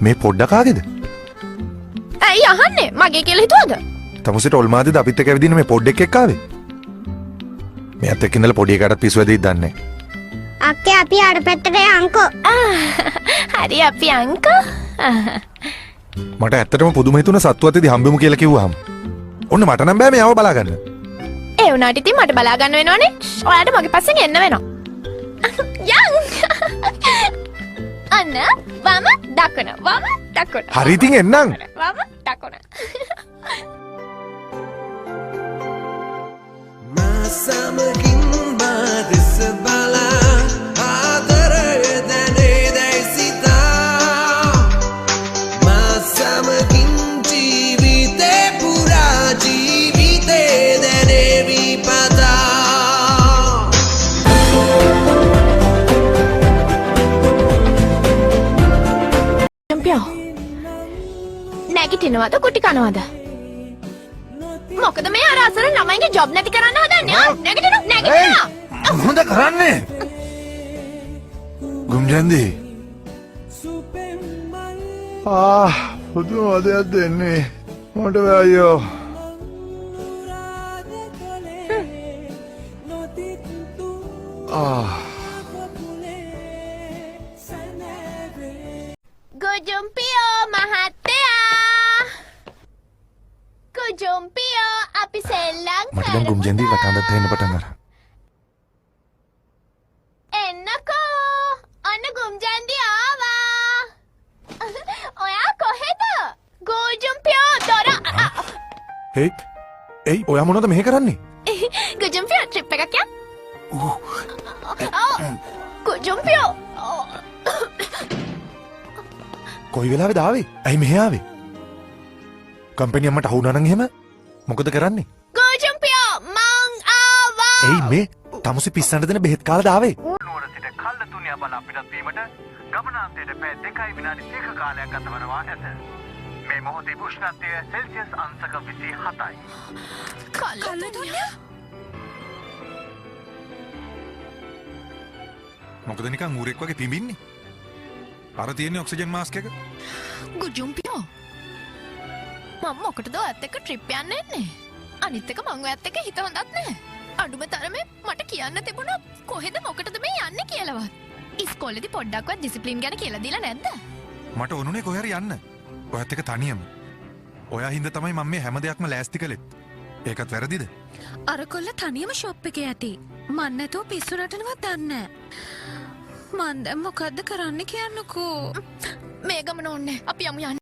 මේ පොඩ්ඩක් ආගේද? ඇයි අහන්නේ? මගේ කියලා හිතුවද? තමුසෙට ඔල්මාදේද අපිත් එක්ක ඇවිදින්න මේ පොඩ්ඩෙක් එක්ක ආවේ? මෙයාත් එක්ක ඉඳලා පොඩි එකටත් පිස්සු වැදෙයිද දන්නේ නැහැ. අක්කේ අපි අර පැත්තට යන්කෝ. හරි අපි අංකෝ. මට ඇත්තටම පුදුම හිතුණා සත්තු අතේදී හම්බෙමු කියලා කිව්වහම. ඔන්න මට නම් බෑ මෙයාව බලා ගන්න. ඒ වුණාට ඉතින් මට බලා ගන්න වෙනවනේ. ඔයාලට මගේ පස්සෙන් එන්න වෙනවා. යන්. අන්න වම දකුණ වම දකුණ. හරි ඉතින් එන්නම්. වම දකුණ. Masamagin badis bala adaraya dane daisita Masamagin jeevite pura jeevite dane vipada චැම්පියෝ නැගිටිනවද කුටි කනවද? මොකද මේ අර අසර ළමයිගේ ජොබ් නැති කරන්න හදන්නේ? නැගිටිනවා. මොකද කරන්නේ? ගුම්ජන්දි. පුදුම වදයක් දෙන්නේ. මොකට බෑයෝ. ගුජුම්පියෝ මහත්තයා. ගුජුම්පියෝ අපි සෙල්ලම් මට දැන් ගුම්ජන්දි කතාවක් දෙන්න පටන් ගන්නවා. එන්නකෝ. අන්න ගුම්ජන්දි ආවා. ඔයා කොහෙද? ගුජුම්පියෝ දොර. එයි ඔයා මොනවද මෙහෙ කරන්නේ? ගුජුම්පියෝ ට්‍රිප් එකක් යන්න. ගුජුම්පියෝ. කොයි වෙලාවෙද ආවේ? ඇයි මෙහෙ ආවේ? කම්පැනි අම්මට අහුණා නම් එහෙම මොකද කරන්නේ? ගුජුම්පියෝ මං ආවා. එයි මේ තමුසි පිස්සන්ට දෙන බෙහෙත් කාලද ආවේ? නුවර සිට කල්ලතුණිය බල පිටත් වීමට ගමනාන්තයට පැය 2යි විනාඩි 3ක කාලයක් ගත වනවා ඇත. මේ මොහොතේ උෂ්ණත්වය සෙල්සියස් අංශක 27යි. කල්ලතුණිය? මොකද නිකන් ඌරෙක් වගේ පිඹින්නේ? අර තියෙන්නේ ඔක්සිජන් මාස්ක් එක. ගුජුම්පියෝ මම මොකටද ඔයත් එක්ක ට්‍රිප් යන්න එන්නේ? අනිත් එක මං ඔයත් එක්ක හිත හොඳත් නැහැ. අඩුම තරමේ මට කියන්න තිබුණා කොහෙද මොකටද මේ යන්නේ කියලාවත්. ඉස්කෝලේදී පොඩ්ඩක්වත් ඩිසිප්ලින් ගැන කියලා දීලා නැද්ද? මට ඕනුනේ කොහේ හරි යන්න. ඔයත් එක්ක තනියම. ඔයා හින්දා තමයි මම මේ හැම දෙයක්ම ලෑස්ති කළෙත්. ඒකත් වැරදිද? අර කොල්ල තනියම ෂොප් එකේ ඇති. මන් නැතුව පිස්සු රටනවත් දන්නේ නැහැ. මන් දැන් මොකද්ද කරන්න කියන්නකෝ. මේ ගමන ඕනේ. අපි යමු යන්න.